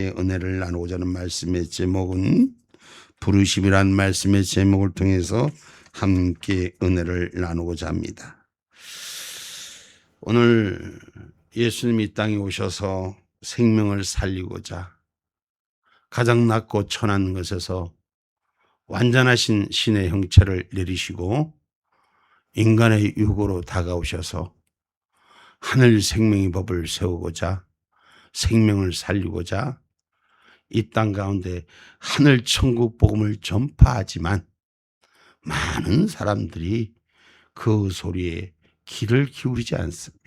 은혜를 나누고자 하는 말씀의 제목은 부르심이란 말씀의 제목을 통해서 함께 은혜를 나누고자 합니다. 오늘 예수님이 이 땅에 오셔서 생명을 살리고자 가장 낮고 천한 것에서 완전하신 신의 형체를 내리시고 인간의 육으로 다가오셔서 하늘 생명의 법을 세우고자 생명을 살리고자 이 땅 가운데 하늘 천국 복음을 전파하지만 많은 사람들이 그 소리에 귀를 기울이지 않습니다.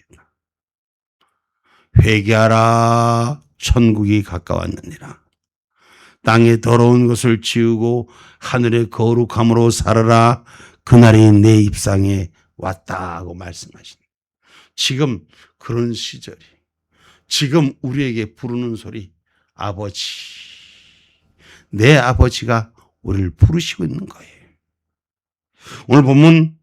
회개하라, 천국이 가까웠느니라. 땅의 더러운 것을 지우고 하늘의 거룩함으로 살아라. 그날이 내 입상에 왔다고 말씀하십니다. 지금 그런 시절이, 지금 우리에게 부르는 소리, 아버지, 내 아버지가 우리를 부르시고 있는 거예요. 오늘 본문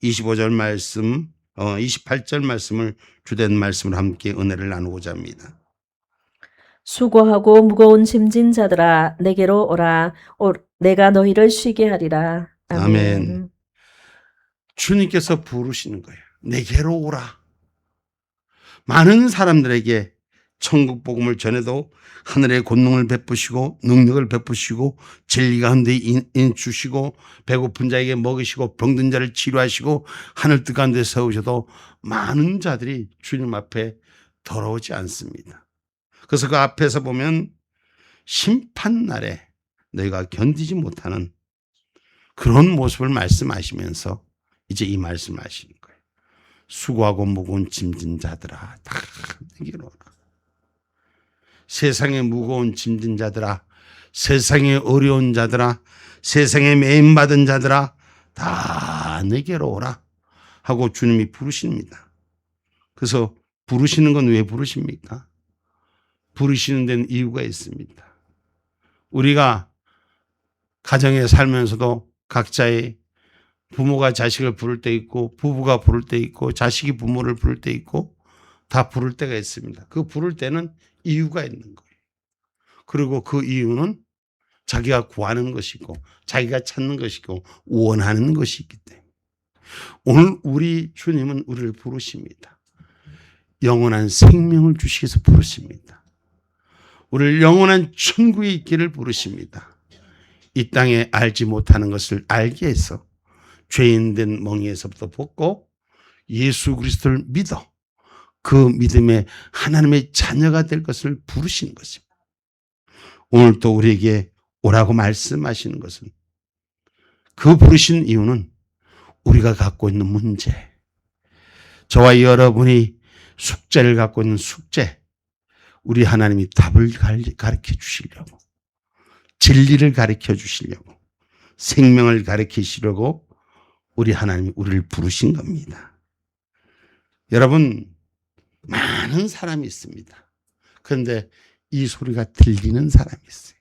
25절 말씀, 28절 말씀을 주된 말씀을 함께 은혜를 나누고자 합니다. 수고하고 무거운 짐진 자들아 내게로 오라. 내가 너희를 쉬게 하리라. 아멘. 주님께서 부르시는 거예요. 내게로 오라. 많은 사람들에게 천국 복음을 전해도 하늘의 권능을 베푸시고 능력을 베푸시고 진리 가운데 주시고 배고픈 자에게 먹이시고 병든 자를 치료하시고 하늘 뜻 가운데 세우셔도 많은 자들이 주님 앞에 돌아오지 않습니다. 그래서 그 앞에서 보면 심판날에 너희가 견디지 못하는 그런 모습을 말씀하시면서 이제 이 말씀을 하시는 거예요. 수고하고 무거운 짐진 자들아 다 내게로 오라. 세상에 무거운 짐진 자들아, 세상에 어려운 자들아, 세상에 매임받은 자들아 다 내게로 오라 하고 주님이 부르십니다. 그래서 부르시는 건 왜 부르십니까? 부르시는 데는 이유가 있습니다. 우리가 가정에 살면서도 각자의 부모가 자식을 부를 때 있고 부부가 부를 때 있고 자식이 부모를 부를 때 있고 다 부를 때가 있습니다. 그 부를 때는 이유가 있는 거예요. 그리고 그 이유는 자기가 구하는 것이고 자기가 찾는 것이고 원하는 것이 있기 때문에 오늘 우리 주님은 우리를 부르십니다. 영원한 생명을 주시기 위해서 부르십니다. 우리를 영원한 천국에 있기를 부르십니다. 이 땅에 알지 못하는 것을 알게 해서 죄인된 멍에서부터 벗고 예수 그리스도를 믿어 그 믿음의 하나님의 자녀가 될 것을 부르시는 것입니다. 오늘 또 우리에게 오라고 말씀하시는 것은 그 부르신 이유는 우리가 갖고 있는 문제, 저와 여러분이 숙제를 갖고 있는 숙제, 우리 하나님이 답을 가르쳐 주시려고, 진리를 가르쳐 주시려고, 생명을 가르치시려고 우리 하나님이 우리를 부르신 겁니다. 여러분, 많은 사람이 있습니다. 그런데 이 소리가 들리는 사람이 있어요.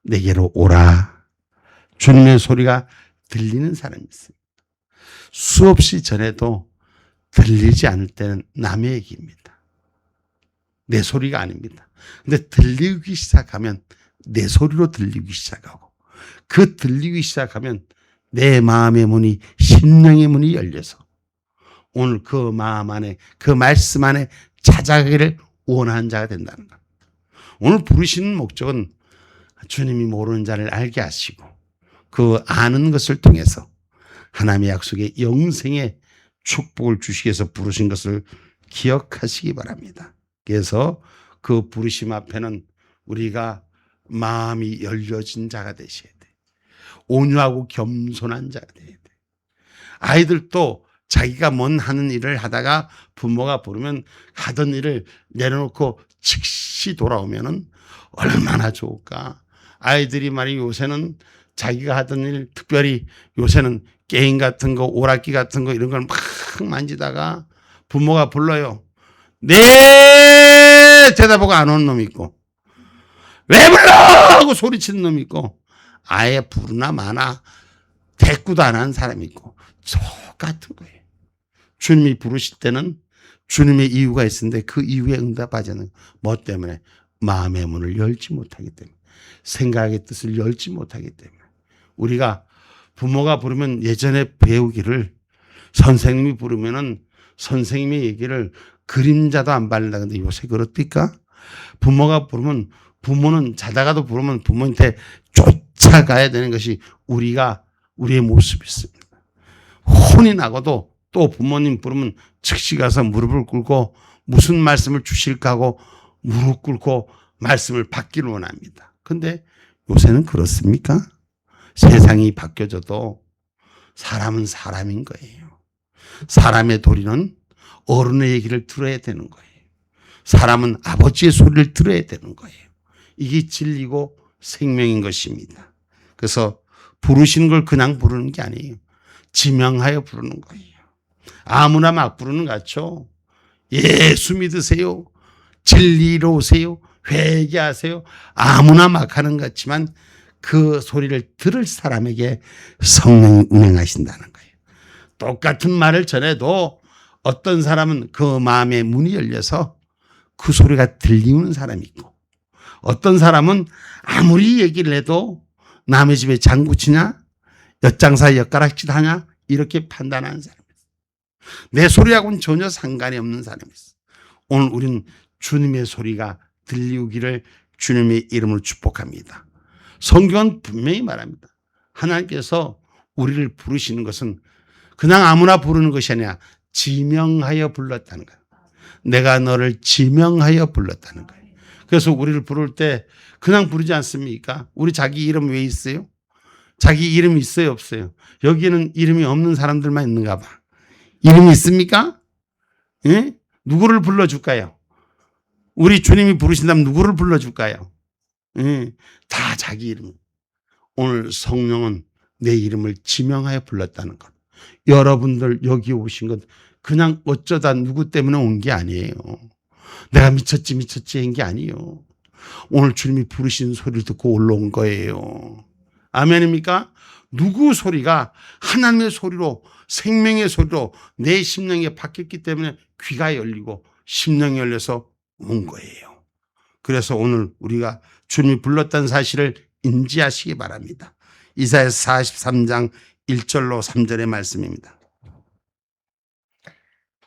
내게로 오라. 주님의 소리가 들리는 사람이 있어요. 수없이 전해도 들리지 않을 때는 남의 얘기입니다. 내 소리가 아닙니다. 근데 들리기 시작하면 내 소리로 들리기 시작하고 그 들리기 시작하면 내 마음의 문이 심령의 문이 열려서 오늘 그 마음 안에 그 말씀 안에 찾아가기를 원하는 자가 된다는 것. 오늘 부르시는 목적은 주님이 모르는 자를 알게 하시고 그 아는 것을 통해서 하나님의 약속의 영생의 축복을 주시기 위해서 부르신 것을 기억하시기 바랍니다. 그래서 그 부르심 앞에는 우리가 마음이 열려진 자가 되셔야 돼. 온유하고 겸손한 자가 돼야 돼. 아이들도 자기가 뭔 하는 일을 하다가 부모가 부르면 하던 일을 내려놓고 즉시 돌아오면은 얼마나 좋을까. 아이들이 말이 요새는 자기가 하던 일, 특별히 요새는 게임 같은 거, 오락기 같은 거 이런 걸 막 만지다가 부모가 불러요. 네! 대답하고 안 오는 놈이 있고, 왜 불러! 하고 소리치는 놈이 있고, 아예 부르나 마나 대꾸도 안 하는 사람이 있고, 똑같은 거예요. 주님이 부르실 때는 주님의 이유가 있었는데 그 이유에 응답하지 않는 뭐 때문에? 마음의 문을 열지 못하기 때문에, 생각의 뜻을 열지 못하기 때문에, 우리가 부모가 부르면 예전에 배우기를, 선생님이 부르면은 선생님의 얘기를 그림자도 안 바른다. 근데 요새 그렇습니까? 부모가 부르면, 부모는 자다가도 부르면 부모한테 쫓아가야 되는 것이 우리의 모습이 있습니다. 혼이 나고도 또 부모님 부르면 즉시 가서 무릎을 꿇고 무슨 말씀을 주실까 하고 무릎 꿇고 말씀을 받기를 원합니다. 근데 요새는 그렇습니까? 세상이 바뀌어져도 사람은 사람인 거예요. 사람의 도리는 어른의 얘기를 들어야 되는 거예요. 사람은 아버지의 소리를 들어야 되는 거예요. 이게 진리고 생명인 것입니다. 그래서 부르시는 걸 그냥 부르는 게 아니에요. 지명하여 부르는 거예요. 아무나 막 부르는 것 같죠? 예수 믿으세요. 진리로 오세요. 회개하세요. 아무나 막 하는 것 같지만 그 소리를 들을 사람에게 성령이 운행하신다는 거예요. 똑같은 말을 전해도 어떤 사람은 그 마음의 문이 열려서 그 소리가 들리는 사람이 있고, 어떤 사람은 아무리 얘기를 해도 남의 집에 장구 치냐, 엿장사에 엿가락질 하냐, 이렇게 판단하는 사람이 있어요. 내 소리하고는 전혀 상관이 없는 사람이 있어요. 오늘 우리는 주님의 소리가 들리기를 주님의 이름으로 축복합니다. 성경은 분명히 말합니다. 하나님께서 우리를 부르시는 것은 그냥 아무나 부르는 것이 아니라 지명하여 불렀다는 거예요. 내가 너를 지명하여 불렀다는 거예요. 그래서 우리를 부를 때 그냥 부르지 않습니까? 우리 자기 이름 왜 있어요? 자기 이름이 있어요, 없어요? 여기는 이름이 없는 사람들만 있는가 봐. 이름이 있습니까? 예? 누구를 불러줄까요? 우리 주님이 부르신다면 누구를 불러줄까요? 예? 다 자기 이름. 오늘 성령은 내 이름을 지명하여 불렀다는 것. 여러분들 여기 오신 것 그냥 어쩌다 누구 때문에 온 게 아니에요. 내가 미쳤지 한 게 아니에요. 오늘 주님이 부르신 소리를 듣고 올라온 거예요. 아멘입니까? 누구 소리가 하나님의 소리로, 생명의 소리로 내 심령에 바뀌었기 때문에 귀가 열리고 심령이 열려서 온 거예요. 그래서 오늘 우리가 주님이 불렀다는 사실을 인지하시기 바랍니다. 이사야서 43장 1절로 3절의 말씀입니다.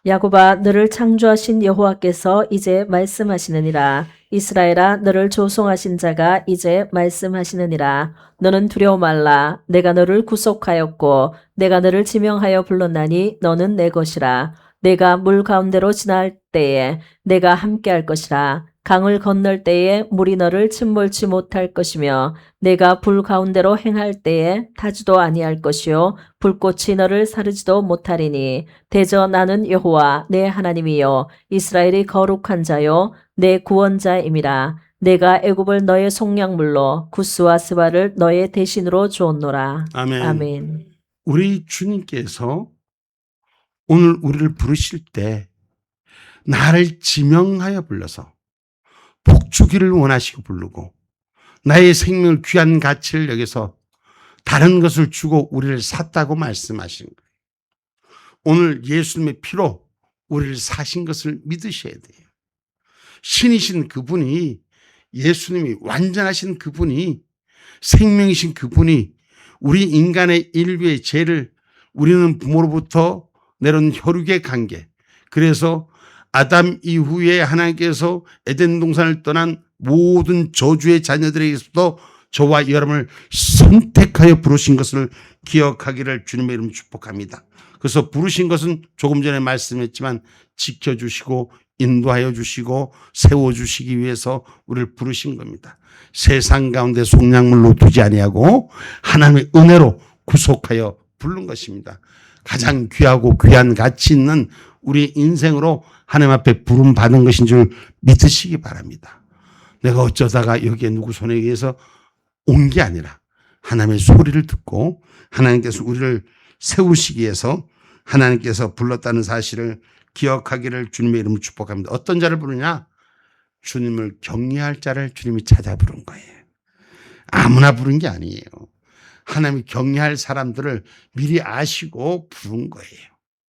야곱아, 너를 창조하신 여호와께서 이제 말씀하시느니라. 이스라엘아, 너를 조성하신 자가 이제 말씀하시느니라. 너는 두려워 말라. 내가 너를 구속하였고 내가 너를 지명하여 불렀나니 너는 내 것이라. 내가 물 가운데로 지날 때에 내가 함께할 것이라. 강을 건널 때에 물이 너를 침몰치 못할 것이며 내가 불 가운데로 행할 때에 타지도 아니할 것이요 불꽃이 너를 사르지도 못하리니 대저 나는 여호와 내 하나님이요 이스라엘이 거룩한 자요 내 구원자임이라. 내가 애굽을 너의 속량물로 구스와 스바를 너의 대신으로 주었노라. 아멘. 아멘. 우리 주님께서 오늘 우리를 부르실 때 나를 지명하여 불러서 복주기를 원하시고 부르고 나의 생명을 귀한 가치를 여기서 다른 것을 주고 우리를 샀다고 말씀하신 거예요. 오늘 예수님의 피로 우리를 사신 것을 믿으셔야 돼요. 신이신 그분이, 예수님이 완전하신 그분이, 생명이신 그분이 우리 인간의 인류의 죄를, 우리는 부모로부터 내려온 혈육의 관계, 그래서 아담 이후에 하나님께서 에덴 동산을 떠난 모든 저주의 자녀들에게서도 저와 여러분을 선택하여 부르신 것을 기억하기를 주님의 이름으로 축복합니다. 그래서 부르신 것은 조금 전에 말씀했지만 지켜주시고 인도하여 주시고 세워주시기 위해서 우리를 부르신 겁니다. 세상 가운데 속량물로 두지 아니하고 하나님의 은혜로 구속하여 부른 것입니다. 가장 귀하고 귀한 가치 있는 우리 인생으로 하나님 앞에 부름 받은 것인 줄 믿으시기 바랍니다. 내가 어쩌다가 여기에 누구 손에 의해서 온 게 아니라 하나님의 소리를 듣고 하나님께서 우리를 세우시기 위해서 하나님께서 불렀다는 사실을 기억하기를 주님의 이름으로 축복합니다. 어떤 자를 부르냐? 주님을 경외할 자를 주님이 찾아 부른 거예요. 아무나 부른 게 아니에요. 하나님이 경외할 사람들을 미리 아시고 부른 거예요.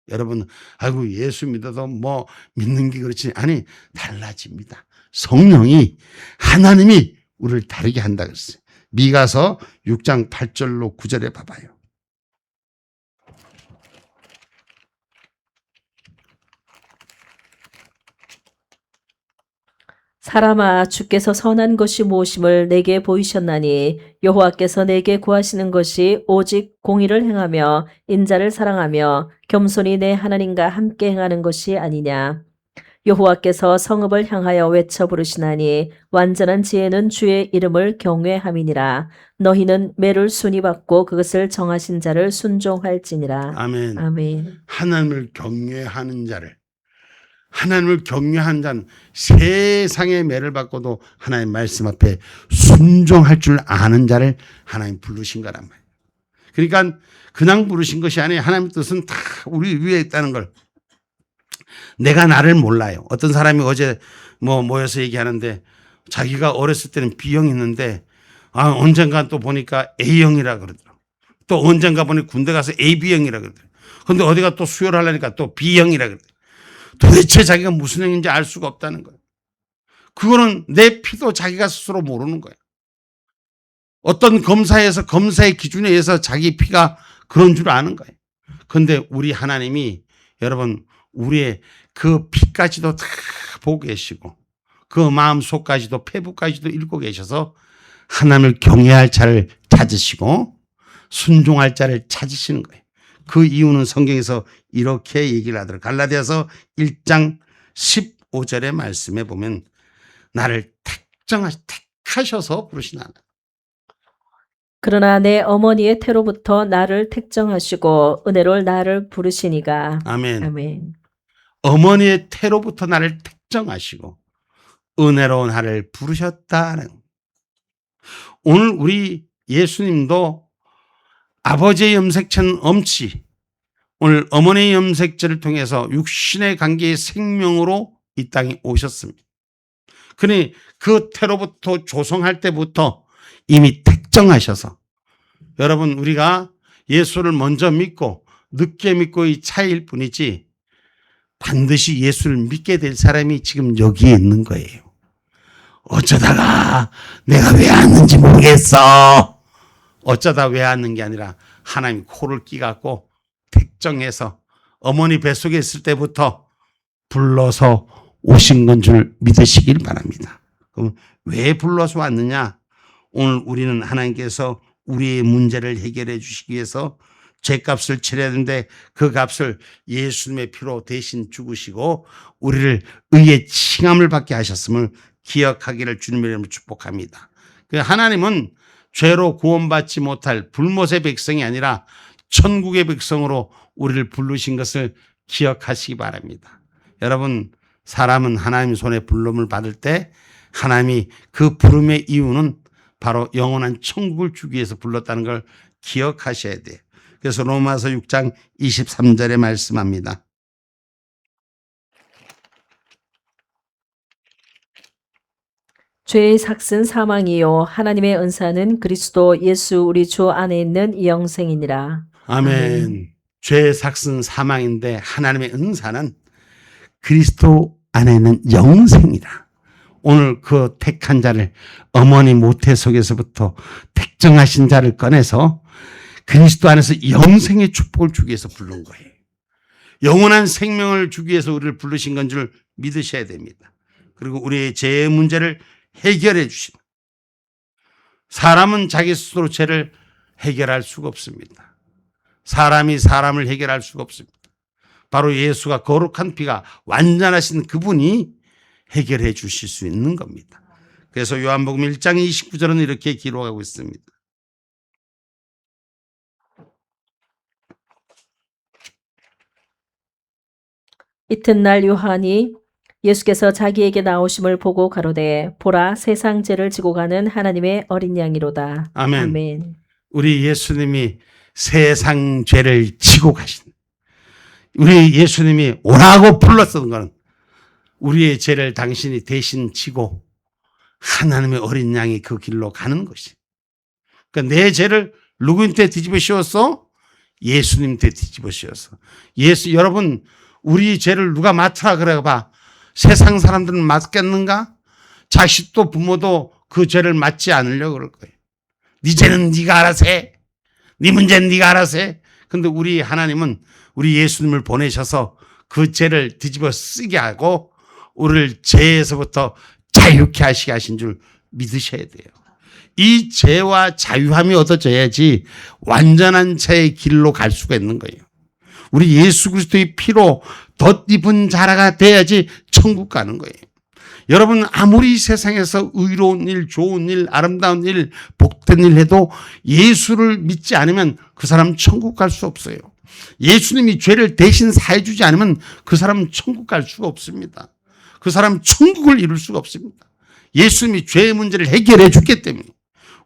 여러분, 아이고 예수 믿어도 뭐 믿는 게 그렇지. 아니, 달라집니다. 성령이 하나님이 우리를 다르게 한다 그랬어요. 미가서 6장 8절로 9절에 봐봐요. 사람아, 주께서 선한 것이 무엇임을 내게 보이셨나니 여호와께서 내게 구하시는 것이 오직 공의를 행하며 인자를 사랑하며 겸손히 내 하나님과 함께 행하는 것이 아니냐. 여호와께서 성읍을 향하여 외쳐 부르시나니 완전한 지혜는 주의 이름을 경외함이니라. 너희는 매를 순히 받고 그것을 정하신 자를 순종할지니라. 아멘. 아멘. 하나님을 경외하는 자를, 하나님을 경외하는 자는 세상의 매를 받고도 하나님 말씀 앞에 순종할 줄 아는 자를 하나님 부르신 거란 말이에요. 그러니까 그냥 부르신 것이 아니에요. 하나님의 뜻은 다 우리 위에 있다는 걸. 내가 나를 몰라요. 어떤 사람이 어제 모여서 얘기하는데 자기가 어렸을 때는 B형이었는데 언젠가 또 보니까 A형이라 그러더라고. 또 언젠가 보니 군대 가서 AB형이라 그러더라고. 근데 어디가 또 수혈을 하려니까 또 B형이라 그러더라고. 도대체 자기가 무슨 형인지 알 수가 없다는 거예요. 그거는 내 피도 자기가 스스로 모르는 거예요. 어떤 검사에서 검사의 기준에 의해서 자기 피가 그런 줄 아는 거예요. 그런데 우리 하나님이 여러분 우리의 그 피까지도 다 보고 계시고 그 마음속까지도 폐부까지도 읽고 계셔서 하나님을 경외할 자를 찾으시고 순종할 자를 찾으시는 거예요. 그 이유는 성경에서 이렇게 얘기를 하더라고요. 갈라디아서 1장 15절의 말씀에 보면 나를 택하셔서 부르시나. 그러나 내 어머니의 태로부터 나를 택정하시고 은혜로 나를 부르시니가. 아멘. 아멘. 어머니의 태로부터 나를 택정하시고 은혜로 나를 부르셨다는. 오늘 우리 예수님도 아버지의 염색체는 엄치, 오늘 어머니의 염색체를 통해서 육신의 관계의 생명으로 이 땅에 오셨습니다. 그러니 그 태로부터 조성할 때부터 이미 택정하셔서 여러분 우리가 예수를 먼저 믿고 늦게 믿고의 차이일 뿐이지 반드시 예수를 믿게 될 사람이 지금 여기에 있는 거예요. 어쩌다가 내가 왜 왔는지 모르겠어. 어쩌다 왜 왔는 게 아니라 하나님이 코를 끼갖고 택정해서 어머니 뱃속에 있을 때부터 불러서 오신 건 줄 믿으시길 바랍니다. 그럼 왜 불러서 왔느냐? 오늘 우리는 하나님께서 우리의 문제를 해결해 주시기 위해서 죄값을 치러야 되는데 그 값을 예수님의 피로 대신 죽으시고 우리를 의의 칭함을 받게 하셨음을 기억하기를 주님의 이름으로 축복합니다. 하나님은 죄로 구원받지 못할 불못의 백성이 아니라 천국의 백성으로 우리를 부르신 것을 기억하시기 바랍니다. 여러분 사람은 하나님 손에 부름을 받을 때 하나님이 그 부름의 이유는 바로 영원한 천국을 주기 위해서 불렀다는 걸 기억하셔야 돼요. 그래서 로마서 6장 23절에 말씀합니다. 죄의 삭은 사망이요 하나님의 은사는 그리스도 예수 우리 주 안에 있는 영생이니라. 아멘. 죄의 삭은 사망인데 하나님의 은사는 그리스도 안에 있는 영생이다. 오늘 그 택한 자를 어머니 모태 속에서부터 택정하신 자를 꺼내서 그리스도 안에서 영생의 축복을 주기 위해서 부른 거예요. 영원한 생명을 주기 위해서 우리를 부르신 건 줄 믿으셔야 됩니다. 그리고 우리의 죄의 문제를 해결해 주신. 사람은 자기 스스로 죄를 해결할 수가 없습니다. 사람이 사람을 해결할 수가 없습니다. 바로 예수가 거룩한 피가 완전하신 그분이 해결해 주실 수 있는 겁니다. 그래서 요한복음 1장 29절은 이렇게 기록하고 있습니다. 이튿날 요한이 예수께서 자기에게 나오심을 보고 가로되 보라 세상 죄를 지고 가는 하나님의 어린 양이로다. 아멘. 아멘. 우리 예수님이 세상 죄를 지고 가신, 우리 예수님이 오라고 불렀던 것은 우리의 죄를 당신이 대신 지고 하나님의 어린 양이 그 길로 가는 것이. 그러니까 내 죄를 누구한테 뒤집어 씌웠어? 예수님한테 뒤집어 씌웠어. 여러분 우리 죄를 누가 맡으라 그래 봐. 세상 사람들은 맡겠는가? 자식도 부모도 그 죄를 맡지 않으려고 그럴 거예요. 네 죄는 네가 알아서 해. 네 문제는 네가 알아서 해. 근데 우리 하나님은 우리 예수님을 보내셔서 그 죄를 뒤집어 쓰게 하고 우리를 죄에서부터 자유케 하시게 하신 줄 믿으셔야 돼요. 이 죄와 자유함이 얻어져야지 완전한 죄의 길로 갈 수가 있는 거예요. 우리 예수 그리스도의 피로 덧입은 자라가 돼야지 천국 가는 거예요. 여러분 아무리 세상에서 의로운 일, 좋은 일, 아름다운 일, 복된 일 해도 예수를 믿지 않으면 그 사람 천국 갈 수 없어요. 예수님이 죄를 대신 사해주지 않으면 그 사람은 천국 갈 수가 없습니다. 그 사람은 천국을 이룰 수가 없습니다. 예수님이 죄의 문제를 해결해 줬기 때문에,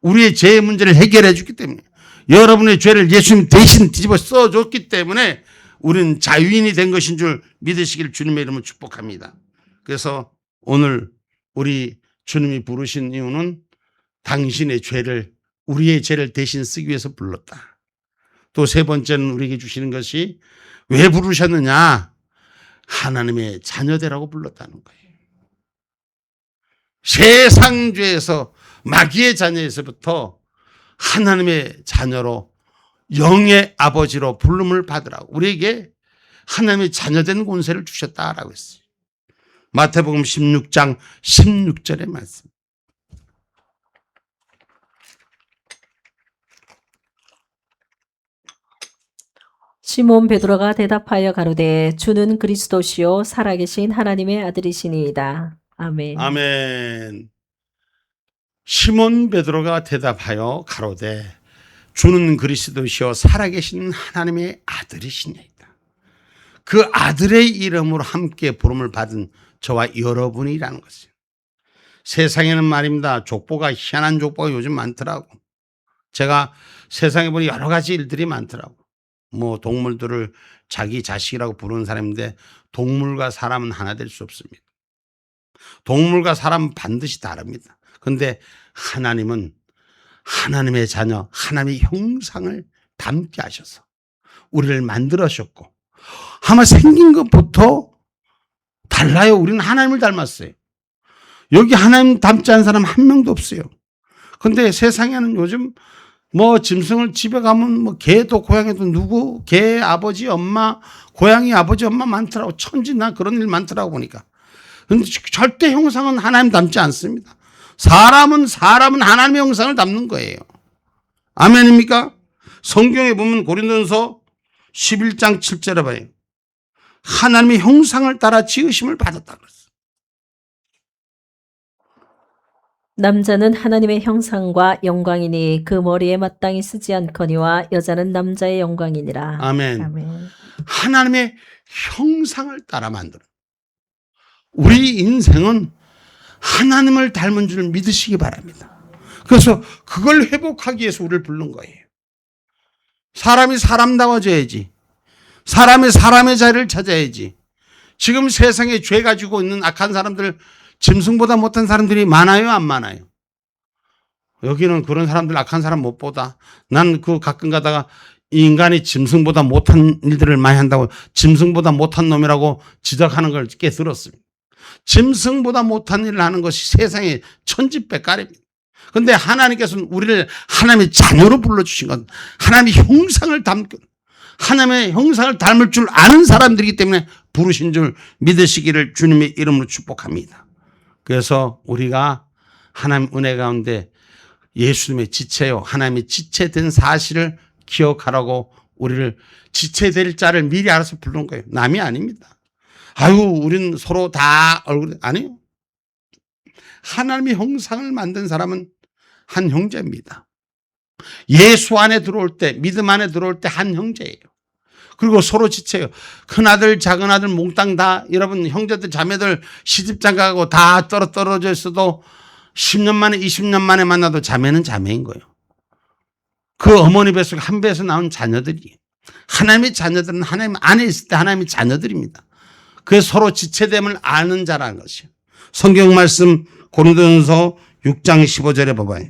우리의 죄의 문제를 해결해 줬기 때문에, 여러분의 죄를 예수님 대신 뒤집어 써줬기 때문에 우리는 자유인이 된 것인 줄 믿으시길 주님의 이름으로 축복합니다. 그래서 오늘 우리 주님이 부르신 이유는 당신의 죄를, 우리의 죄를 대신 쓰기 위해서 불렀다. 또 세 번째는 우리에게 주시는 것이 왜 부르셨느냐? 하나님의 자녀되라고 불렀다는 거예요. 세상 죄에서, 마귀의 자녀에서부터 하나님의 자녀로, 영의 아버지로 부름을 받으라고 우리에게 하나님의 자녀된 권세를 주셨다라고 했어요. 마태복음 16장 16절의 말씀. 시몬 베드로가 대답하여 가로되 주는 그리스도시요 살아계신 하나님의 아들이시니이다. 아멘. 아멘. 시몬 베드로가 대답하여 가로되 주는 그리스도시요 살아계신 하나님의 아들이시니이다. 그 아들의 이름으로 함께 부름을 받은 저와 여러분이라는 것이에요. 세상에는 말입니다. 족보가, 희한한 족보가 요즘 많더라고. 제가 세상에 보니 여러 가지 일들이 많더라고. 뭐 동물들을 자기 자식이라고 부르는 사람인데 동물과 사람은 하나 될 수 없습니다. 동물과 사람은 반드시 다릅니다. 그런데 하나님은 하나님의 자녀, 하나님의 형상을 닮게 하셔서 우리를 만들으셨고, 아마 생긴 것부터 달라요. 우리는 하나님을 닮았어요. 여기 하나님 닮지 않은 사람 한 명도 없어요. 그런데 세상에는 요즘 뭐 짐승을 집에 가면 뭐 개도 고양이도 누구 개 아버지 엄마, 고양이 아버지 엄마 많더라고. 천지나 그런 일 많더라고 보니까. 그런데 절대 형상은 하나님 닮지 않습니다. 사람은 하나님의 형상을 닮는 거예요. 아멘입니까? 성경에 보면 고린도전서 11장 7절에 봐요. 하나님의 형상을 따라 지으심을 받았다 그랬어요. 남자는 하나님의 형상과 영광이니 그 머리에 마땅히 쓰지 않거니와 여자는 남자의 영광이니라. 아멘. 아멘. 하나님의 형상을 따라 만들어. 우리 인생은 하나님을 닮은 줄 믿으시기 바랍니다. 그래서 그걸 회복하기 위해서 우리를 부른 거예요. 사람이 사람다워져야지. 사람이 사람의 자리를 찾아야지. 지금 세상에 죄 가지고 있는 악한 사람들, 짐승보다 못한 사람들이 많아요, 안 많아요? 여기는 그런 사람들, 악한 사람 못 보다. 난 그 가끔 가다가 인간이 짐승보다 못한 일들을 많이 한다고, 짐승보다 못한 놈이라고 지적하는 걸 꽤 들었습니다. 짐승보다 못한 일을 하는 것이 세상에 천지백갈입니다. 그런데 하나님께서는 우리를 하나님의 자녀로 불러주신 것, 하나님의 형상을 닮고, 하나님의 형상을 닮을 줄 아는 사람들이기 때문에 부르신 줄 믿으시기를 주님의 이름으로 축복합니다. 그래서 우리가 하나님 은혜 가운데 예수님의 지체요, 하나님의 지체된 사실을 기억하라고 우리를 지체될 자를 미리 알아서 부른 거예요. 남이 아닙니다. 아유, 우린 서로 다 얼굴이 아니요. 하나님의 형상을 만든 사람은 한 형제입니다. 예수 안에 들어올 때, 믿음 안에 들어올 때 한 형제예요. 그리고 서로 지체요. 큰아들, 작은아들, 몽땅 다 여러분 형제들, 자매들 시집장가가고 다 떨어져 있어도 10년 만에 20년 만에 만나도 자매는 자매인 거예요. 그 어머니 뱃속에 한 배에서 나온 자녀들이에요. 하나님의 자녀들은 하나님 안에 있을 때 하나님의 자녀들입니다. 그래서 서로 지체됨을 아는 자라는 것이에요. 성경 말씀 고린도전서 6장 15절에 봐봐요.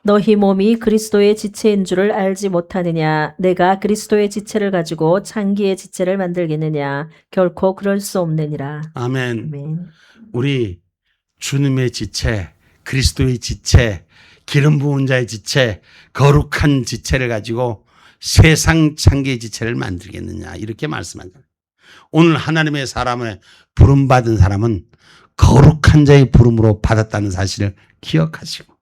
너희 몸이 그리스도의 지체인 줄을 알지 못하느냐? 내가 그리스도의 지체를 가지고 창기의 지체를 만들겠느냐? 결코 그럴 수 없느니라. 아멘. 아멘. 우리 주님의 지체, 그리스도의 지체, 기름 부은 자의 지체, 거룩한 지체를 가지고 세상 창기의 지체를 만들겠느냐 이렇게 말씀하잖아요. 오늘 하나님의 사람을 부름받은 사람은 거룩한 자의 부름으로 받았다는 사실을 기억하시고,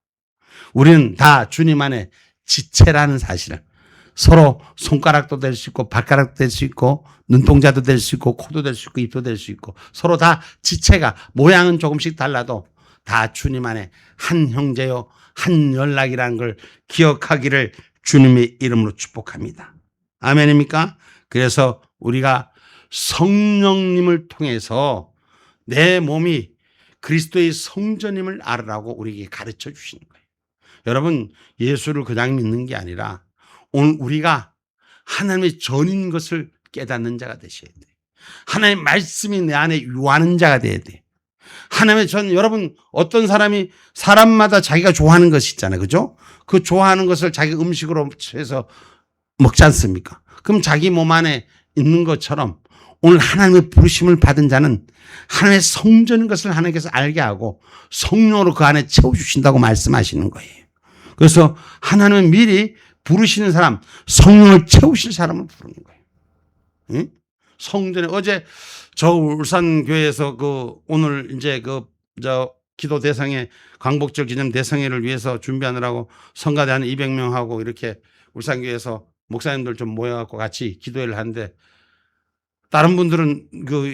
우리는 다 주님 안에 지체라는 사실을, 서로 손가락도 될 수 있고 발가락도 될 수 있고 눈동자도 될 수 있고 코도 될 수 있고 입도 될 수 있고 서로 다 지체가 모양은 조금씩 달라도 다 주님 안에 한 형제요 한 연락이라는 걸 기억하기를 주님의 이름으로 축복합니다. 아멘입니까? 그래서 우리가 성령님을 통해서 내 몸이 그리스도의 성전임을 알으라고 우리에게 가르쳐 주시는 거예요. 여러분, 예수를 그냥 믿는 게 아니라 오늘 우리가 하나님의 전인 것을 깨닫는 자가 되셔야 돼요. 하나님의 말씀이 내 안에 유하는 자가 돼야 돼요. 하나님의 전, 여러분, 어떤 사람이 사람마다 자기가 좋아하는 것이 있잖아요. 그죠? 그 좋아하는 것을 자기 음식으로 해서 먹지 않습니까? 그럼 자기 몸 안에 있는 것처럼 오늘 하나님의 부르심을 받은 자는 하나님의 성전인 것을 하나님께서 알게 하고 성령으로 그 안에 채워주신다고 말씀하시는 거예요. 그래서 하나님은 미리 부르시는 사람, 성령을 채우실 사람을 부르는 거예요. 응? 성전에 어제 저 울산교회에서 오늘 이제 기도 대상회, 광복절 기념 대상회를 위해서 준비하느라고 성가대 한 200명하고 이렇게 울산교회에서 목사님들 좀 모여갖고 같이 기도회를 하는데, 다른 분들은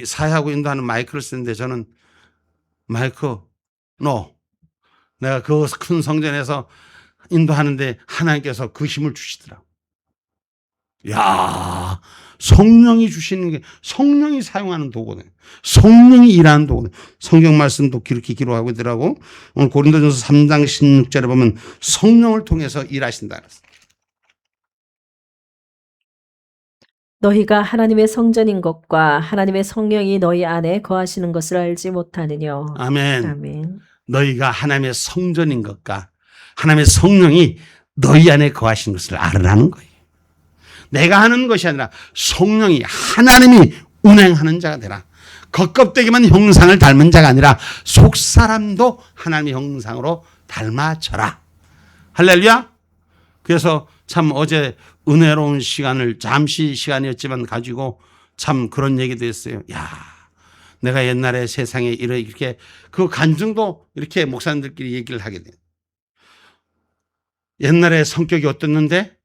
사회하고 인도하는 마이크를 쓰는데 저는 마이크 내가 그 큰 성전에서 인도하는데 하나님께서 그 힘을 주시더라고. 야, 성령이 주시는 게, 성령이 사용하는 도구네. 성령이 일하는 도구네. 성경 말씀도 이렇게 기록하고 있더라고. 오늘 고린도전서 3장 16절에 보면 성령을 통해서 일하신다 그랬어. 너희가 하나님의 성전인 것과 하나님의 성령이 너희 안에 거하시는 것을 알지 못하느냐. 아멘. 아멘. 너희가 하나님의 성전인 것과 하나님의 성령이 너희 안에 거하시는 것을 알으라는 거예요. 내가 하는 것이 아니라 성령이, 하나님이 운행하는 자가 되라. 겉껍데기만 형상을 닮은 자가 아니라 속사람도 하나님의 형상으로 닮아져라. 할렐루야. 그래서 참 어제 은혜로운 시간을, 잠시 시간이었지만 가지고 참 그런 얘기도 했어요. 야, 내가 옛날에 세상에 이렇게 그 간증도 이렇게 목사님들끼리 얘기를 하게 돼요. 옛날에 성격이 어땠는데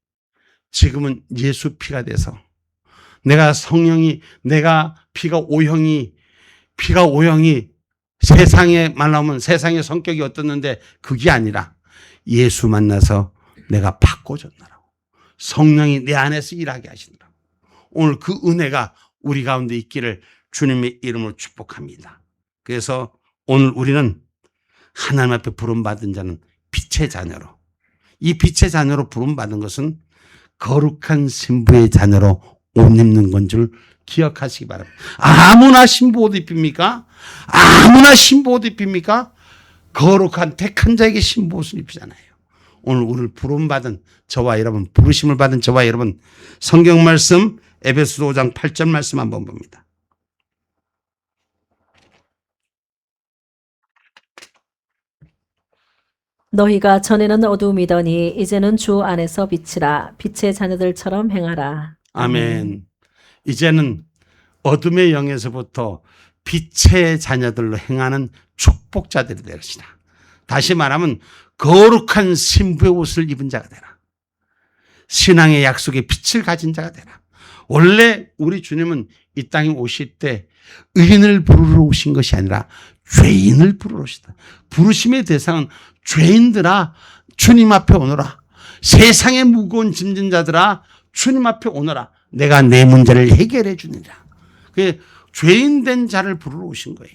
지금은 예수 피가 돼서 내가 피가 O형이 세상에 말하면 세상의 성격이 어땠는데 그게 아니라 예수 만나서 내가 바꿔졌나라고. 성령이 내 안에서 일하게 하신다고. 오늘 그 은혜가 우리 가운데 있기를 주님의 이름으로 축복합니다. 그래서 오늘 우리는 하나님 앞에 부름받은 자는 빛의 자녀로, 이 빛의 자녀로 부름받은 것은 거룩한 신부의 자녀로 옷 입는 건 줄 기억하시기 바랍니다. 아무나 신부 옷 입힙니까? 아무나 신부 옷 입힙니까? 거룩한 택한 자에게 신부 옷을 입히잖아요. 오늘 우리를 부름받은 저와 여러분, 부르심을 받은 저와 여러분, 성경 말씀 에베소서 5장 8절 말씀 한번 봅니다. 너희가 전에는 어두움이더니 이제는 주 안에서 빛이라. 빛의 자녀들처럼 행하라. 아멘. 이제는 어둠의 영에서부터 빛의 자녀들로 행하는 축복자들이 되시라. 다시 말하면 거룩한 신부의 옷을 입은 자가 되라. 신앙의 약속의 빛을 가진 자가 되라. 원래 우리 주님은 이 땅에 오실 때 의인을 부르러 오신 것이 아니라 죄인을 부르러 오시다. 부르심의 대상은 죄인들아 주님 앞에 오너라. 세상의 무거운 짐진 자들아 주님 앞에 오너라. 내가 내 문제를 해결해 주니라. 그 죄인 된 자를 부르러 오신 거예요.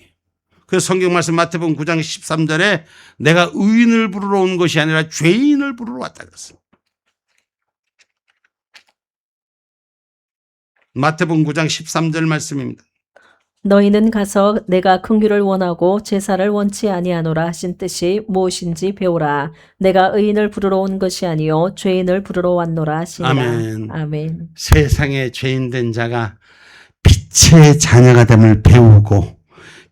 그래서 성경 말씀 마태복음 9장 13절에 내가 의인을 부르러 온 것이 아니라 죄인을 부르러 왔다 그랬습니다. 마태복음 9장 13절 말씀입니다. 너희는 가서 내가 긍휼을 원하고 제사를 원치 아니하노라 하신 뜻이 무엇인지 배우라. 내가 의인을 부르러 온 것이 아니요 죄인을 부르러 왔노라 하시니라. 아멘. 아멘. 세상에 죄인된 자가 빛의 자녀가 됨을 배우고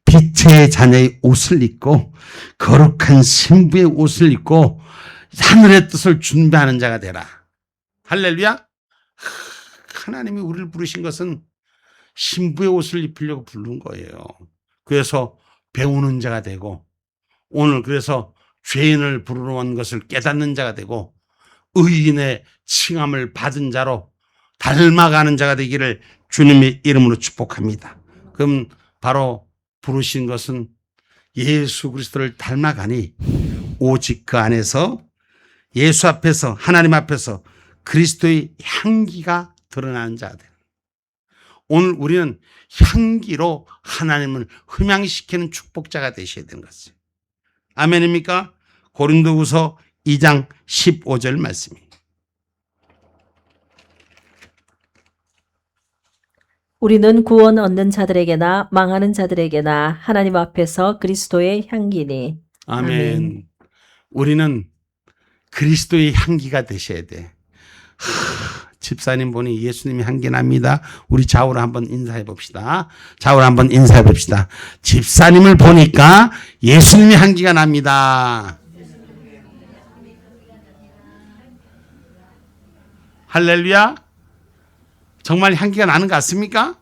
빛의 자녀의 옷을 입고 거룩한 신부의 옷을 입고 하늘의 뜻을 준비하는 자가 되라. 할렐루야. 하나님이 우리를 부르신 것은 신부의 옷을 입히려고 부른 거예요. 그래서 배우는 자가 되고, 오늘 그래서 죄인을 부르러 온 것을 깨닫는 자가 되고 의인의 칭함을 받은 자로 닮아가는 자가 되기를 주님의 이름으로 축복합니다. 그럼 바로 부르신 것은 예수 그리스도를 닮아가니 오직 그 안에서 예수 앞에서 하나님 앞에서 그리스도의 향기가 드러나는 자들. 오늘 우리는 향기로 하나님을 흠양시키는 축복자가 되셔야 되는 것이에요. 아멘입니까? 고린도후서 2장 15절 말씀입니다. 우리는 구원 얻는 자들에게나 망하는 자들에게나 하나님 앞에서 그리스도의 향기니. 아멘. 아멘. 우리는 그리스도의 향기가 되셔야 돼. 집사님 보니 예수님이 향기 납니다. 우리 좌우로 한번 인사해 봅시다. 좌우로 한번 인사해 봅시다. 집사님을 보니까 예수님이 향기가 납니다. 할렐루야. 정말 향기가 나는 것 같습니까?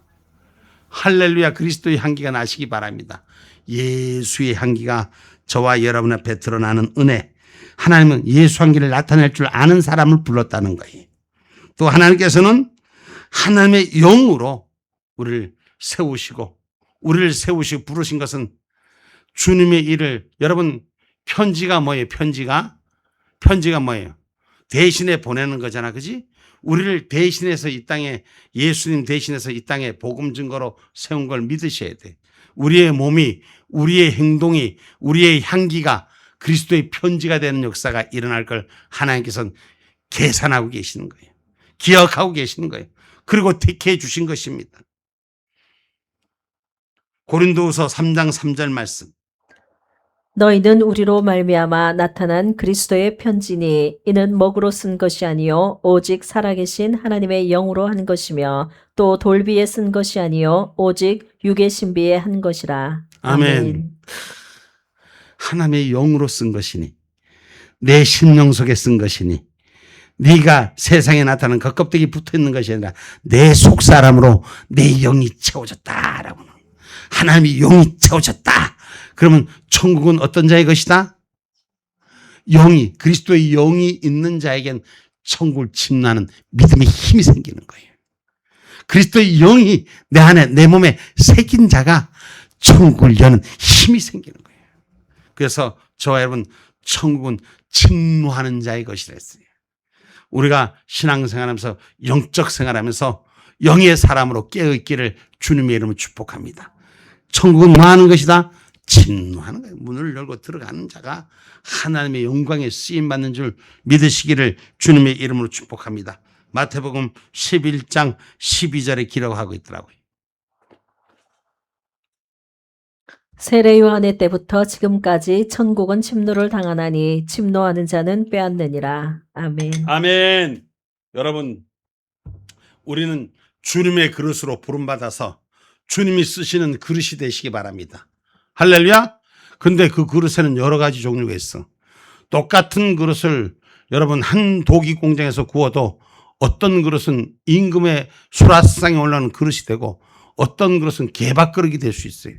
할렐루야. 그리스도의 향기가 나시기 바랍니다. 예수의 향기가 저와 여러분 앞에 드러나는 은혜. 하나님은 예수 향기를 나타낼 줄 아는 사람을 불렀다는 거예요. 또 하나님께서는 하나님의 영으로 우리를 세우시고 부르신 것은 주님의 일을, 여러분 편지가 뭐예요? 편지가 뭐예요? 대신에 보내는 거잖아. 그지? 우리를 대신해서 이 땅에, 예수님 대신해서 이 땅에 복음 증거로 세운 걸 믿으셔야 돼. 우리의 몸이, 우리의 행동이, 우리의 향기가 그리스도의 편지가 되는 역사가 일어날 걸 하나님께서는 계산하고 계시는 거예요. 기억하고 계시는 거예요. 그리고 택해 주신 것입니다. 고린도후서 3장 3절 말씀. 너희는 우리로 말미암아 나타난 그리스도의 편지니 이는 먹으로 쓴 것이 아니요 오직 살아계신 하나님의 영으로 한 것이며 또 돌비에 쓴 것이 아니요 오직 육의 신비에 한 것이라. 아멘. 하나님의 영으로 쓴 것이니, 내 심령 속에 쓴 것이니, 네가 세상에 나타나는 그 껍데기 붙어있는 것이 아니라 내 속사람으로 내 영이 채워졌다라고. 하나님의 영이 채워졌다. 그러면 천국은 어떤 자의 것이다? 영이, 그리스도의 영이 있는 자에겐 천국을 침노하는 믿음의 힘이 생기는 거예요. 그리스도의 영이 내 안에, 내 몸에 새긴 자가 천국을 여는 힘이 생기는 거예요. 그래서 저와 여러분, 천국은 침노하는 자의 것이라 했어요. 우리가 신앙생활하면서, 영적 생활하면서 영의 사람으로 깨어있기를 주님의 이름으로 축복합니다. 천국은 뭐 하는 것이다? 침노하는 거예요. 문을 열고 들어가는 자가 하나님의 영광에 쓰임받는 줄 믿으시기를 주님의 이름으로 축복합니다. 마태복음 11장 12절에 기록하고 있더라고요. 세례 요한의 때부터 지금까지 천국은 침노를 당하나니 침노하는 자는 빼앗느니라. 아멘. 아멘. 여러분, 우리는 주님의 그릇으로 부름받아서 주님이 쓰시는 그릇이 되시기 바랍니다. 할렐루야. 근데 그 그릇에는 여러 가지 종류가 있어. 똑같은 그릇을 여러분 한 도기 공장에서 구워도 어떤 그릇은 임금의 수라상에 올라오는 그릇이 되고 어떤 그릇은 개밥 그릇이 될 수 있어요.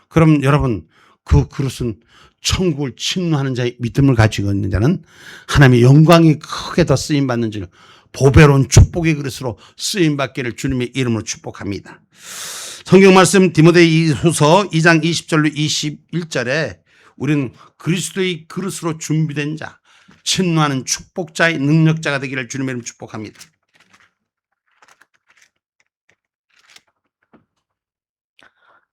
그럼 여러분, 그 그릇은 천국을 침노하는 자의 믿음을 가지고 있는 자는 하나님의 영광이 크게 더 쓰임받는 줄, 보배로운 축복의 그릇으로 쓰임받기를 주님의 이름으로 축복합니다. 성경 말씀 디모데후서 2장 20절로 21절에 우리는 그리스도의 그릇으로 준비된 자, 침노하는 축복자의 능력자가 되기를 주님의 이름으로 축복합니다.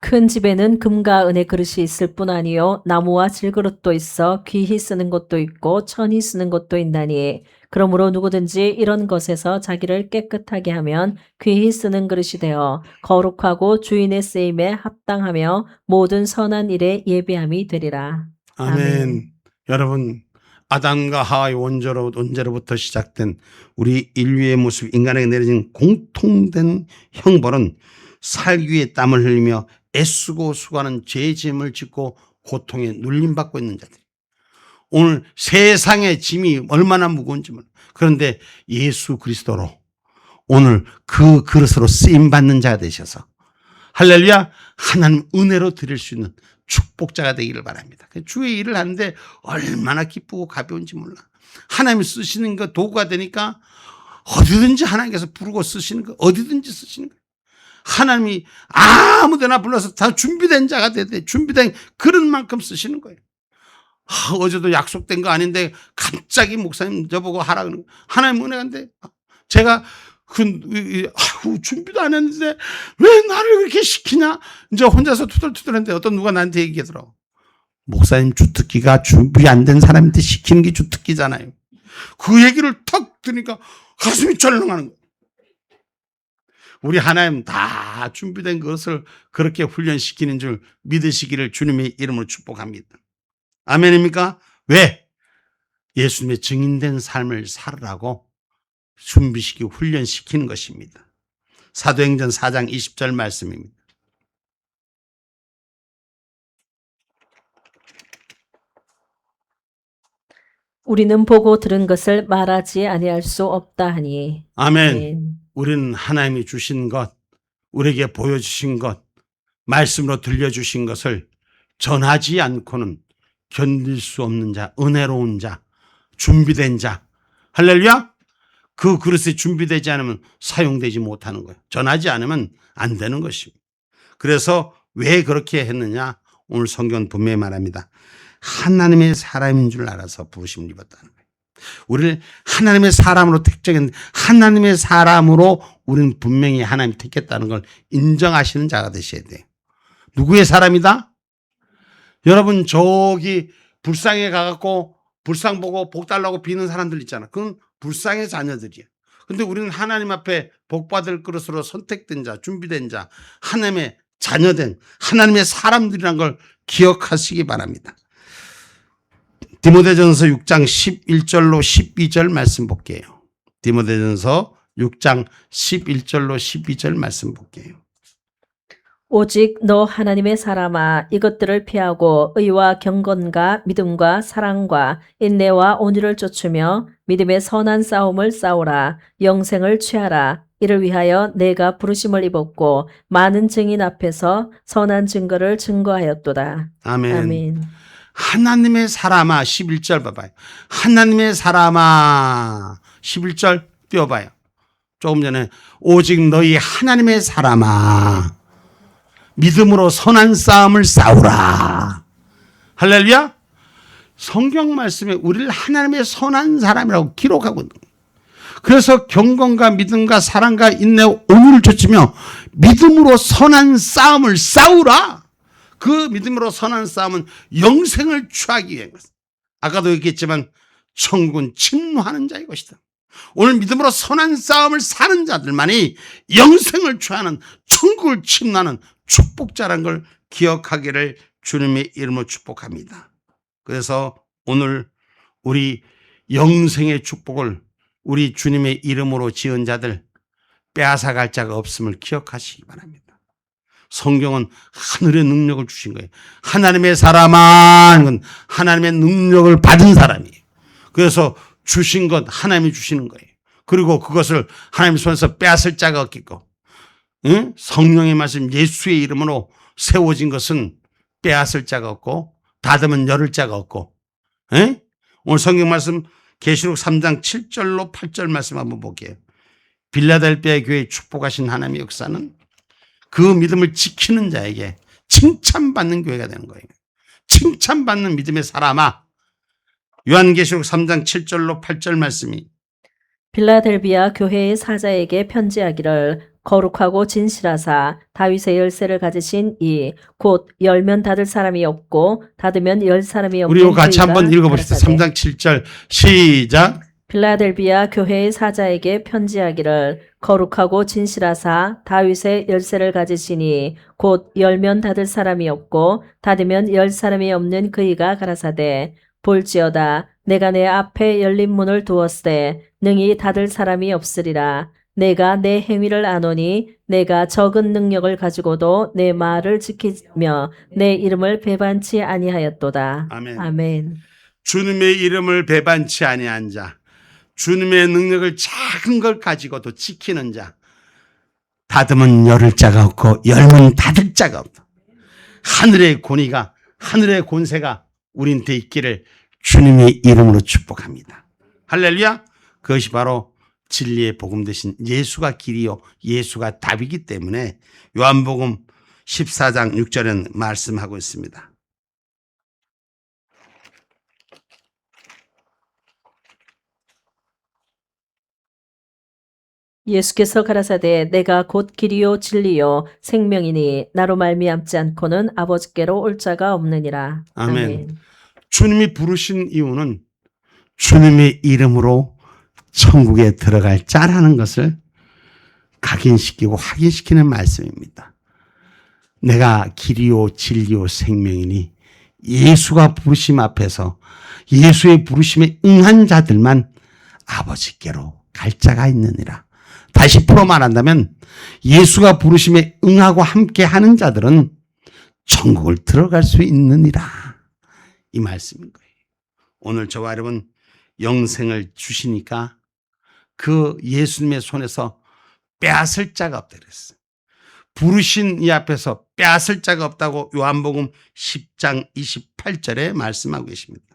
큰 집에는 금과 은의 그릇이 있을 뿐 아니요 나무와 질그릇도 있어 귀히 쓰는 것도 있고 천히 쓰는 것도 있나니 그러므로 누구든지 이런 것에서 자기를 깨끗하게 하면 귀히 쓰는 그릇이 되어 거룩하고 주인의 쓰임에 합당하며 모든 선한 일에 예비함이 되리라. 아멘. 여러분, 아담과 하와의 원죄로부터 시작된 우리 인류의 모습, 인간에게 내려진 공통된 형벌은 살기 위해 땀을 흘리며 애쓰고 수고하는 죄의 짐을 짓고 고통에 눌림받고 있는 자들. 오늘 세상의 짐이 얼마나 무거운지 몰라. 그런데 예수 그리스도로 오늘 그 그릇으로 쓰임받는 자가 되셔서 할렐루야, 하나님 은혜로 드릴 수 있는 축복자가 되기를 바랍니다. 주의 일을 하는데 얼마나 기쁘고 가벼운지 몰라. 하나님이 쓰시는 거 도구가 되니까 어디든지 하나님께서 부르고 쓰시는 거, 어디든지 쓰시는 거. 하나님이 아무데나 불러서 다 준비된 자가 되되 준비된 그런 만큼 쓰시는 거예요. 어제도 약속된 거 아닌데 갑자기 목사님 저보고 하라 그러는 거. 하나님 은혜가인데 제가 준비도 안 했는데 왜 나를 그렇게 시키냐? 이제 혼자서 투덜투덜했는데 어떤 누가 나한테 얘기하더라고. 목사님 주특기가 준비 안 된 사람한테 시키는 게 주특기잖아요. 그 얘기를 턱 들으니까 가슴이 철렁하는 거예요. 우리 하나님 다 준비된 것을 그렇게 훈련시키는 줄 믿으시기를 주님의 이름으로 축복합니다. 아멘입니까? 왜? 예수님의 증인된 삶을 살으라고 준비시키고 훈련시키는 것입니다. 사도행전 4장 20절 말씀입니다. 우리는 보고 들은 것을 말하지 아니할 수 없다 하니. 아멘. 우리는 하나님이 주신 것, 우리에게 보여주신 것, 말씀으로 들려주신 것을 전하지 않고는 견딜 수 없는 자, 은혜로운 자, 준비된 자. 할렐루야. 그 그릇이 준비되지 않으면 사용되지 못하는 거예요. 전하지 않으면 안 되는 것입니다. 그래서 왜 그렇게 했느냐? 오늘 성경은 분명히 말합니다. 하나님의 사람인 줄 알아서 부르심을 입었다는 거예요. 우리를 하나님의 사람으로 택정했는데 하나님의 사람으로 우리는 분명히 하나님이 택했다는 걸 인정하시는 자가 되셔야 돼요. 누구의 사람이다? 여러분 저기 불쌍에 가갖고 불쌍 보고 복 달라고 비는 사람들 있잖아. 그건 불쌍의 자녀들이야. 근데 우리는 하나님 앞에 복 받을 그릇으로 선택된 자, 준비된 자, 하나님의 자녀된 하나님의 사람들이란 걸 기억하시기 바랍니다. 디모데전서 6장 11절로 12절 말씀 볼게요. 디모데전서 6장 11절로 12절 말씀 볼게요. 오직 너 하나님의 사람아 이것들을 피하고 의와 경건과 믿음과 사랑과 인내와 온유를 쫓으며 믿음의 선한 싸움을 싸우라. 영생을 취하라. 이를 위하여 내가 부르심을 입었고 많은 증인 앞에서 선한 증거를 증거하였도다. 아멘. 아멘. 하나님의 사람아 11절 봐봐요. 하나님의 사람아 11절 띄워봐요. 조금 전에 오직 너희 하나님의 사람아 믿음으로 선한 싸움을 싸우라. 할렐루야. 성경 말씀에 우리를 하나님의 선한 사람이라고 기록하고 있는 거예요. 그래서 경건과 믿음과 사랑과 인내 온유를 쫓으며 믿음으로 선한 싸움을 싸우라. 그 믿음으로 선한 싸움은 영생을 취하기 위한 것입니다. 아까도 얘기했지만 천국은 침노하는 자의 것이다. 오늘 믿음으로 선한 싸움을 사는 자들만이 영생을 취하는 천국을 침노하는 축복자라는 걸 기억하기를 주님의 이름으로 축복합니다. 그래서 오늘 우리 영생의 축복을 우리 주님의 이름으로 지은 자들 빼앗아갈 자가 없음을 기억하시기 바랍니다. 성경은 하늘의 능력을 주신 거예요. 하나님의 사람아, 이건 하나님의 능력을 받은 사람이에요. 그래서 주신 것 하나님이 주시는 거예요. 그리고 그것을 하나님 손에서 빼앗을 자가 없겠고, 응? 성령의 말씀 예수의 이름으로 세워진 것은 빼앗을 자가 없고 닫으면 열을 자가 없고, 응? 오늘 성경 말씀 계시록 3장 7절로 8절 말씀 한번 볼게요. 빌라델비아 교회에 축복하신 하나님의 역사는 그 믿음을 지키는 자에게 칭찬받는 교회가 되는 거예요. 칭찬받는 믿음의 사람아. 요한계시록 3장 7절로 8절 말씀이 빌라델비아 교회의 사자에게 편지하기를 거룩하고 진실하사 다윗의 열쇠를 가지신 이 곧 열면 닫을 사람이 없고 닫으면 열 사람이 없는 우리 이거 같이 그이가 한번 읽어봅시다. 가라사대 3장 7절 시작. 필라델비아 교회의 사자에게 편지하기를 거룩하고 진실하사 다윗의 열쇠를 가지시니 곧 열면 닫을 사람이 없고 닫으면 열 사람이 없는 그이가 가라사대 볼지어다 내가 내 앞에 열린 문을 두었으되 능히 닫을 사람이 없으리라 내가 내 행위를 아노니 내가 적은 능력을 가지고도 내 말을 지키며 내 이름을 배반치 아니하였도다. 아멘. 아멘. 주님의 이름을 배반치 아니한 자, 주님의 능력을 작은 걸 가지고도 지키는 자, 닫으면 열을 자가 없고 열면 닫을 자가 없다. 하늘의 권위가, 하늘의 권세가 우리한테 있기를 주님의 이름으로 축복합니다. 할렐루야. 그것이 바로 진리의 복음 되신 예수가 길이요 예수가 답이기 때문에 요한복음 14장 6절에는 말씀하고 있습니다. 예수께서 가라사대 내가 곧 길이요 진리요 생명이니 나로 말미암지 않고는 아버지께로 올 자가 없느니라. 아멘. 주님이 부르신 이유는 주님의 이름으로 천국에 들어갈 자라는 것을 각인시키고 확인시키는 말씀입니다. 내가 길이요 진리요 생명이니 예수가 부르심 앞에서 예수의 부르심에 응한 자들만 아버지께로 갈 자가 있느니라. 다시 풀어 말한다면 예수가 부르심에 응하고 함께 하는 자들은 천국을 들어갈 수 있느니라. 이 말씀인 거예요. 오늘 저와 여러분 영생을 주시니까 그 예수님의 손에서 빼앗을 자가 없다 그랬어요. 부르신 이 앞에서 빼앗을 자가 없다고 요한복음 10장 28절에 말씀하고 계십니다.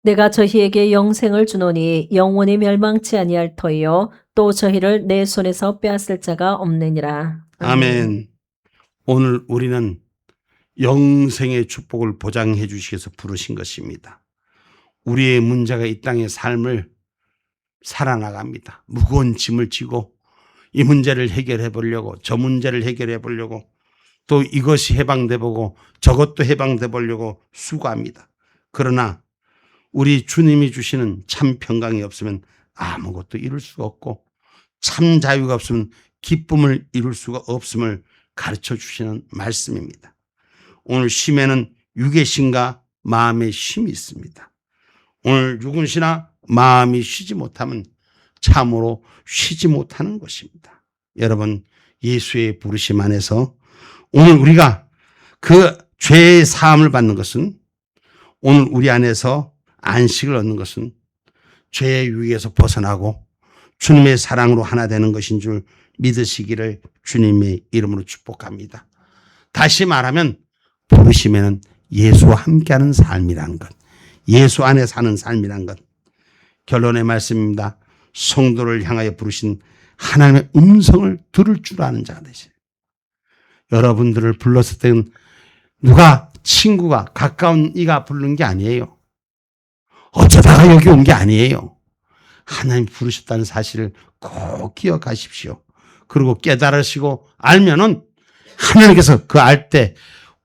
내가 저희에게 영생을 주노니 영원히 멸망치 아니할 터이요 또 저희를 내 손에서 빼앗을 자가 없느니라. 아멘. 오늘 우리는 영생의 축복을 보장해 주시기 위해서 부르신 것입니다. 우리의 문제가 이 땅의 삶을 살아나갑니다. 무거운 짐을 지고 이 문제를 해결해 보려고 저 문제를 해결해 보려고 또 이것이 해방돼 보고 저것도 해방돼 보려고 수고합니다. 그러나 우리 주님이 주시는 참 평강이 없으면 아무것도 이룰 수가 없고 참 자유가 없으면 기쁨을 이룰 수가 없음을 가르쳐 주시는 말씀입니다. 오늘 쉼에는 육의 쉼과 마음의 쉼이 있습니다. 오늘 육은 쉬나 마음이 쉬지 못하면 참으로 쉬지 못하는 것입니다. 여러분 예수의 부르심 안에서 오늘 우리가 그 죄의 사함을 받는 것은 오늘 우리 안에서 안식을 얻는 것은 죄의 유익에서 벗어나고 주님의 사랑으로 하나 되는 것인 줄 믿으시기를 주님의 이름으로 축복합니다. 다시 말하면 부르심에는 예수와 함께하는 삶이란 것, 예수 안에 사는 삶이란 것. 결론의 말씀입니다. 성도를 향하여 부르신 하나님의 음성을 들을 줄 아는 자가 되세요. 여러분들을 불렀을 때는 누가 친구가 가까운 이가 부른 게 아니에요. 어쩌다가 여기 온 게 아니에요. 하나님 부르셨다는 사실을 꼭 기억하십시오. 그리고 깨달으시고 알면은 하나님께서 그 알 때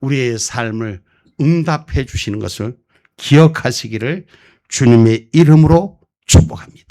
우리의 삶을 응답해 주시는 것을 기억하시기를 주님의 이름으로 축복합니다.